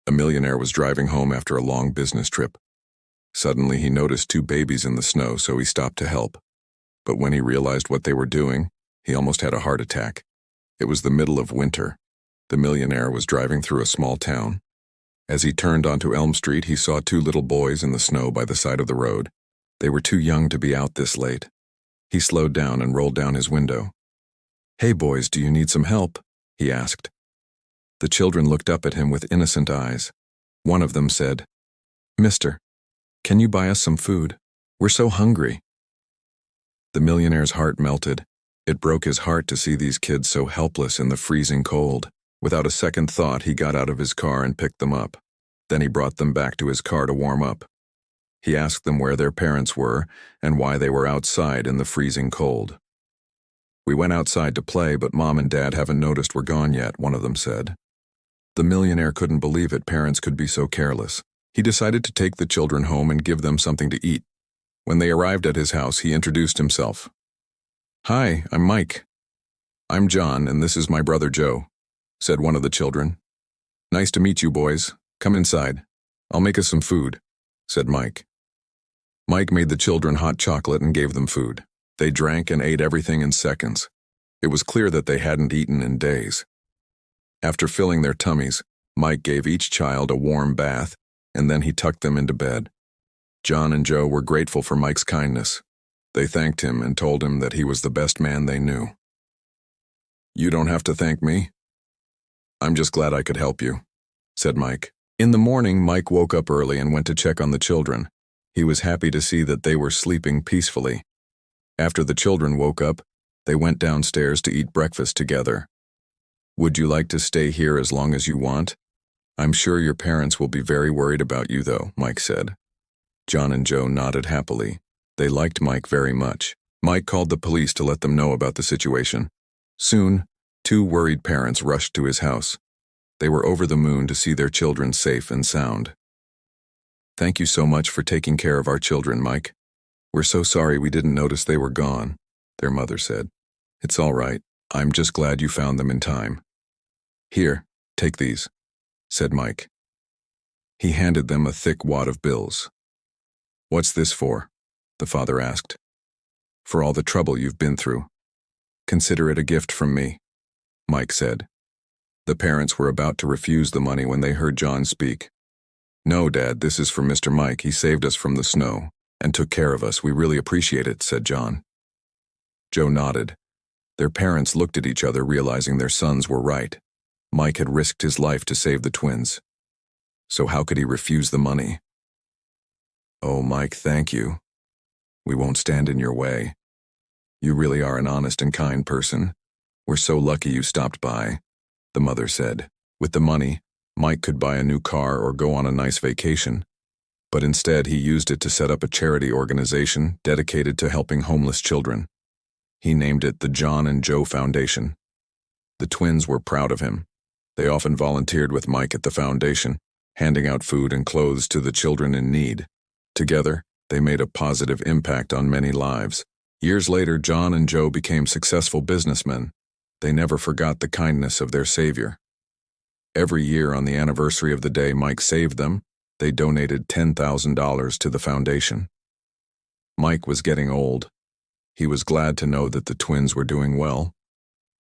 A millionaire was driving home after a long business trip. Suddenly, he noticed two babies in the snow, so he stopped to help. But when he realized what they were doing, he almost had a heart attack. It was the middle of winter. The millionaire was driving through a small town. As he turned onto Elm Street, he saw two little boys in the snow by the side of the road. They were too young to be out this late. He slowed down and rolled down his window. "Hey boys, do you need some help?" he asked. The children looked up at him with innocent eyes. One of them said, "Mister, can you buy us some food? We're so hungry." The millionaire's heart melted. It broke his heart to see these kids so helpless in the freezing cold. Without a second thought, he got out of his car and picked them up. Then he brought them back to his car to warm up. He asked them where their parents were and why they were outside in the freezing cold. "We went outside to play, but Mom and Dad haven't noticed we're gone yet," one of them said. The millionaire couldn't believe it. Parents could be so careless. He decided to take the children home and give them something to eat. When they arrived at his house, he introduced himself. "Hi, I'm Mike." "I'm John, and this is my brother Joe," said one of the children. "Nice to meet you, boys. Come inside. I'll make us some food," said Mike. Mike made the children hot chocolate and gave them food. They drank and ate everything in seconds. It was clear that they hadn't eaten in days. After filling their tummies, Mike gave each child a warm bath, and then he tucked them into bed. John and Joe were grateful for Mike's kindness. They thanked him and told him that he was the best man they knew. "You don't have to thank me. I'm just glad I could help you," said Mike. In the morning, Mike woke up early and went to check on the children. He was happy to see that they were sleeping peacefully. After the children woke up, they went downstairs to eat breakfast together. "Would you like to stay here as long as you want? I'm sure your parents will be very worried about you, though," Mike said. John and Joe nodded happily. They liked Mike very much. Mike called the police to let them know about the situation. Soon, two worried parents rushed to his house. They were over the moon to see their children safe and sound. "Thank you so much for taking care of our children, Mike. We're so sorry we didn't notice they were gone," their mother said. "It's all right. I'm just glad you found them in time." "Here, take these," said Mike. He handed them a thick wad of bills. "What's this for?" the father asked. "For all the trouble you've been through. Consider it a gift from me," Mike said. The parents were about to refuse the money when they heard John speak. "No, Dad, this is for Mr. Mike. He saved us from the snow and took care of us. We really appreciate it," said John. Joe nodded. Their parents looked at each other, realizing their sons were right. Mike had risked his life to save the twins. So how could he refuse the money? "Oh, Mike, thank you. We won't stand in your way. You really are an honest and kind person. We're so lucky you stopped by," the mother said. With the money, Mike could buy a new car or go on a nice vacation. But instead, he used it to set up a charity organization dedicated to helping homeless children. He named it the John and Joe Foundation. The twins were proud of him. They often volunteered with Mike at the foundation, handing out food and clothes to the children in need. Together, they made a positive impact on many lives. Years later, John and Joe became successful businessmen. They never forgot the kindness of their savior. Every year on the anniversary of the day Mike saved them, they donated $10,000 to the foundation. Mike was getting old. He was glad to know that the twins were doing well.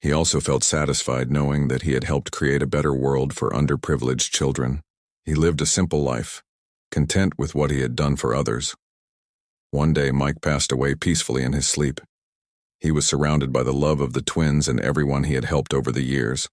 He also felt satisfied knowing that he had helped create a better world for underprivileged children. He lived a simple life, content with what he had done for others. One day, Mike passed away peacefully in his sleep. He was surrounded by the love of the twins and everyone he had helped over the years.